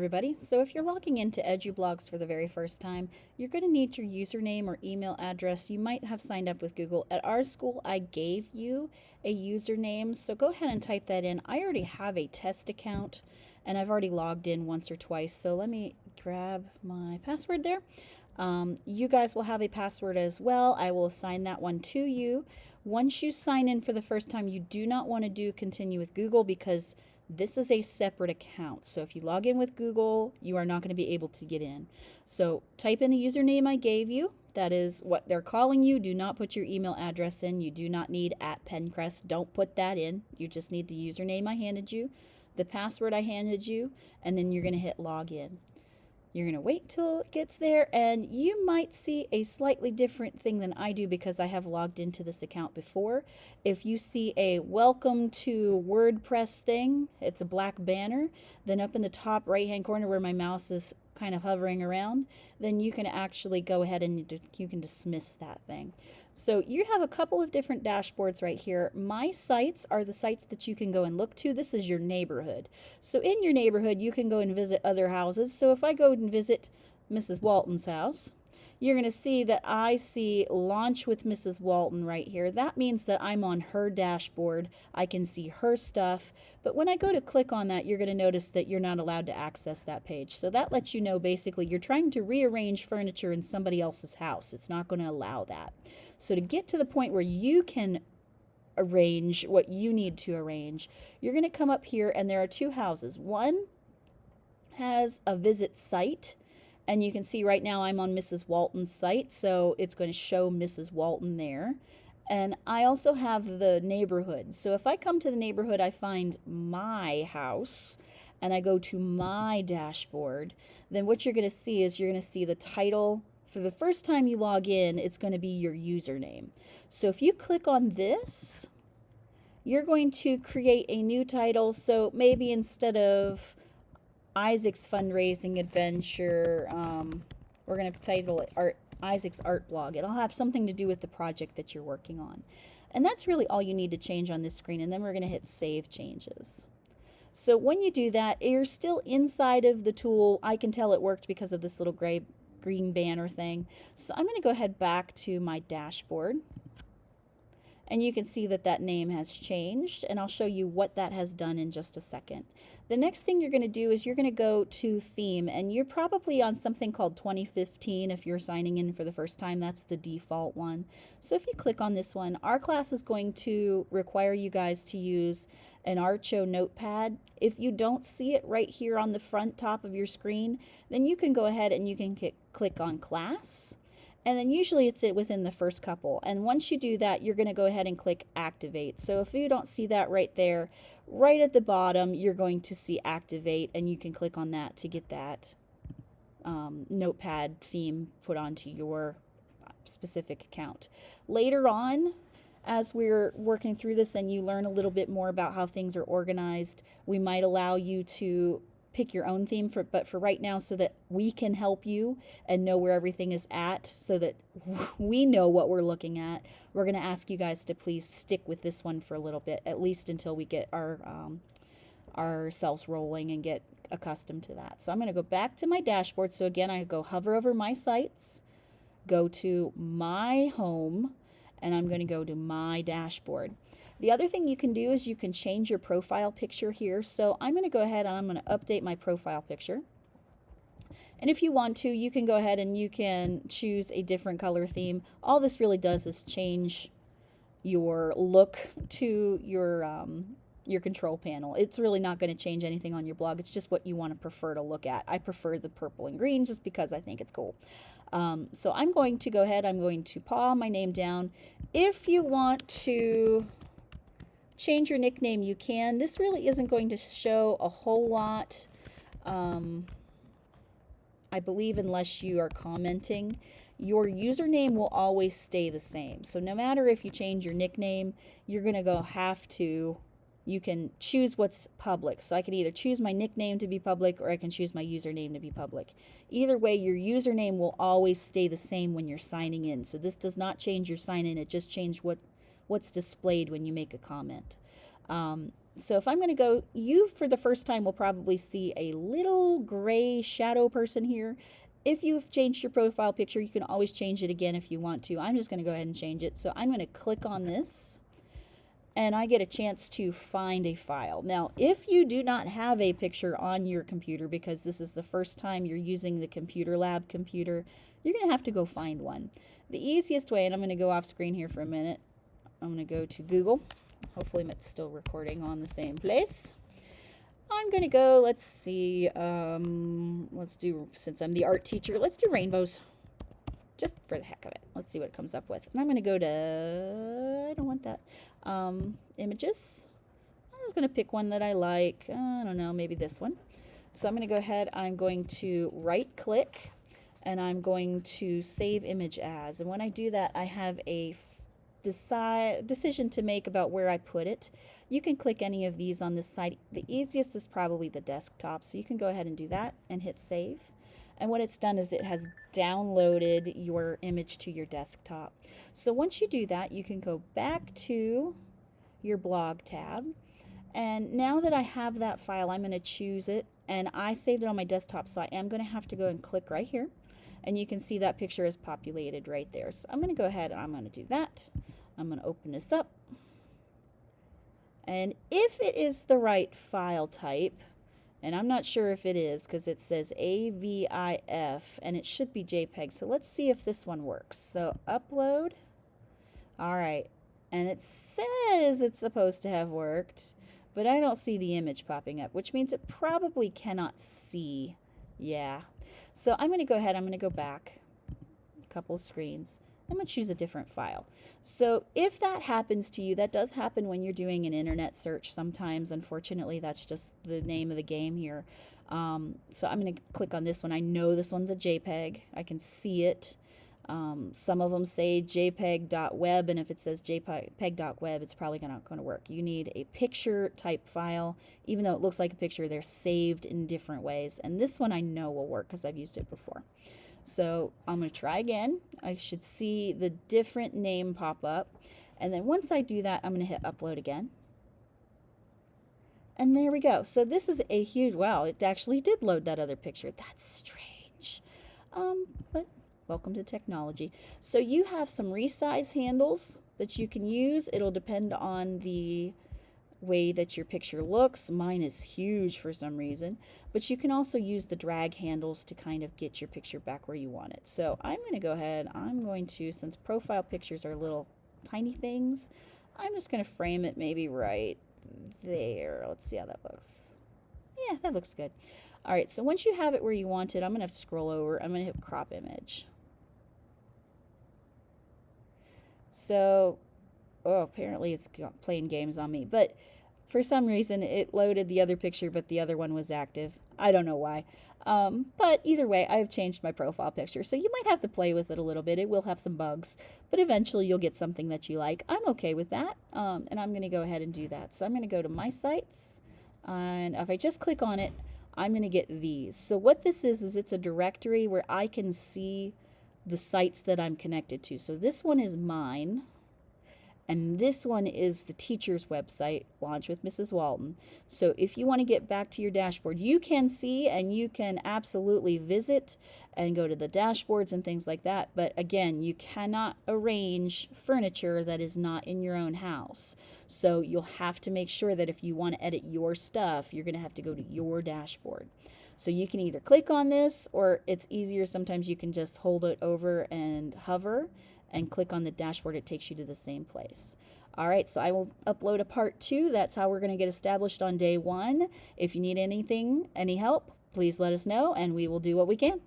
Everybody. So if you're logging into Edublogs for the very first time, you're going to need your username or email address. You might have signed up with Google. At our school, I gave you a username, so go ahead and type that in. I already have a test account, and I've already logged in once or twice, so let me grab my password there. You guys will have a password as well. I will assign that one to you. Once you sign in for the first time, you do not want to do continue with Google because this is a separate account. So if you log in with Google, you are not going to be able to get in. So type in the username I gave you. That is what they're calling you. Do not put your email address in. You do not need @Pencrest. Don't put that in. You just need the username I handed you, the password I handed you, and then you're going to hit login. You're going to wait till it gets there, and you might see a slightly different thing than I do because I have logged into this account before. If you see a welcome to WordPress thing, it's a black banner, then up in the top right hand corner where my mouse is kind of hovering around, then you can actually go ahead and you can dismiss that thing. So you have a couple of different dashboards right here. My sites are the sites that you can go and look to. This is your neighborhood. So in your neighborhood, you can go and visit other houses. So if I go and visit Mrs. Walton's house, you're going to see that I see Launch with Mrs. Walton right here. That means that I'm on her dashboard. I can see her stuff. But when I go to click on that, you're going to notice that you're not allowed to access that page. So that lets you know basically you're trying to rearrange furniture in somebody else's house. It's not going to allow that. So to get to the point where you can arrange what you need to arrange, you're going to come up here and there are two houses. One has a visit site. And you can see right now I'm on Mrs. Walton's site, so it's going to show Mrs. Walton there. And I also have the neighborhood. So if I come to the neighborhood, I find my house, and I go to my dashboard, then what you're going to see is you're going to see the title. For the first time you log in, it's going to be your username. So if you click on this, you're going to create a new title. So maybe instead of Isaac's fundraising adventure, we're going to title it Isaac's art blog. It'll have something to do with the project that you're working on. And that's really all you need to change on this screen. And then we're going to hit Save Changes. So when you do that, you're still inside of the tool. I can tell it worked because of this little green banner thing. So I'm going to go ahead back to my dashboard. And you can see that that name has changed, and I'll show you what that has done in just a second. The next thing you're going to do is you're going to go to theme, and you're probably on something called 2015 if you're signing in for the first time. That's the default one. So if you click on this one, our class is going to require you guys to use an Archo notepad. If you don't see it right here on the front top of your screen, then you can go ahead and you can click on class. And then usually it's within the first couple. And once you do that, you're going to go ahead and click activate. So if you don't see that right there, right at the bottom, you're going to see activate, and you can click on that to get that notepad theme put onto your specific account. Later on, as we're working through this and you learn a little bit more about how things are organized, we might allow you to pick your own theme, but for right now, so that we can help you and know where everything is at, so that we know what we're looking at, we're going to ask you guys to please stick with this one for a little bit, at least until we get ourselves rolling and get accustomed to that. So I'm going to go back to my dashboard. So again, I go hover over my sites, go to my home, and I'm going to go to my dashboard. The other thing you can do is you can change your profile picture here. So I'm going to go ahead and I'm going to update my profile picture. And if you want to, you can go ahead and you can choose a different color theme. All this really does is change your look to your control panel. It's really not going to change anything on your blog. It's just what you want to prefer to look at. I prefer the purple and green just because I think it's cool. So I'm going to go ahead. I'm going to paw my name down. If you want to change your nickname, you can. This really isn't going to show a whole lot, I believe, unless you are commenting. Your username will always stay the same. So no matter if you change your nickname, you're going to you can choose what's public. So I can either choose my nickname to be public, or I can choose my username to be public. Either way, your username will always stay the same when you're signing in. So this does not change your sign in. It just changes what's displayed when you make a comment. So if I'm going to go, you for the first time will probably see a little gray shadow person here. If you've changed your profile picture, you can always change it again if you want to. I'm just going to go ahead and change it. So I'm going to click on this and I get a chance to find a file. Now, if you do not have a picture on your computer because this is the first time you're using the computer lab computer, you're going to have to go find one. The easiest way, and I'm going to go off screen here for a minute, I'm going to go to Google. Hopefully it's still recording on the same place. I'm going to go, let's see, let's do, since I'm the art teacher, let's do rainbows. Just for the heck of it. Let's see what it comes up with. And I'm going to go to, I don't want that, images. I'm just going to pick one that I like. I don't know, maybe this one. So I'm going to go ahead, I'm going to right click and I'm going to save image as. And when I do that, I have a decision to make about where I put it. You can click any of these on this side. The easiest is probably the desktop, so you can go ahead and do that and hit save. And what it's done is it has downloaded your image to your desktop. So once you do that, you can go back to your blog tab. And now that I have that file, I'm going to choose it. And I saved it on my desktop, so I am going to have to go and click right here. And you can see that picture is populated right there. So I'm going to go ahead and I'm going to do that. I'm going to open this up. And if it is the right file type, and I'm not sure if it is because it says AVIF and it should be JPEG. So let's see if this one works. So upload. All right. And it says it's supposed to have worked, but I don't see the image popping up, which means it probably cannot see. Yeah. So I'm going to go ahead. I'm going to go back a couple of screens. I'm going to choose a different file. So if that happens to you, that does happen when you're doing an internet search sometimes. Unfortunately, that's just the name of the game here. So I'm going to click on this one. I know this one's a JPEG. I can see it. Some of them say jpeg.web, and if it says jpeg.web, it's probably not going to work. You need a picture type file. Even though it looks like a picture, they're saved in different ways. And this one I know will work because I've used it before. So I'm going to try again. I should see the different name pop up. And then once I do that, I'm going to hit upload again. And there we go. So this is a huge, wow, it actually did load that other picture. That's strange. But welcome to technology. So you have some resize handles that you can use. It'll depend on the way that your picture looks. Mine is huge for some reason, but you can also use the drag handles to kind of get your picture back where you want it. So I'm going to go ahead, I'm going to, since profile pictures are little tiny things, I'm just going to frame it maybe right there. Let's see how that looks. Yeah, that looks good. All right, so once you have it where you want it, I'm going to have to scroll over. I'm going to hit crop image. So, oh, apparently it's playing games on me, but for some reason it loaded the other picture, but the other one was active. I don't know why. But either way, I've changed my profile picture. So you might have to play with it a little bit. It will have some bugs, but eventually you'll get something that you like. I'm okay with that. And I'm going to go ahead and do that. So I'm going to go to my sites. And if I just click on it, I'm going to get these. So what this is it's a directory where I can see the sites that I'm connected to. So this one is mine. And this one is the teacher's website, Launch with Mrs. Walton. So if you want to get back to your dashboard, you can see and you can absolutely visit and go to the dashboards and things like that. But again, you cannot arrange furniture that is not in your own house. So you'll have to make sure that if you want to edit your stuff, you're going to have to go to your dashboard. So you can either click on this, or it's easier, sometimes you can just hold it over and hover and click on the dashboard. It takes you to the same place. All right, so I will upload a part 2. That's how we're going to get established on day 1. If you need anything, any help, please let us know and we will do what we can.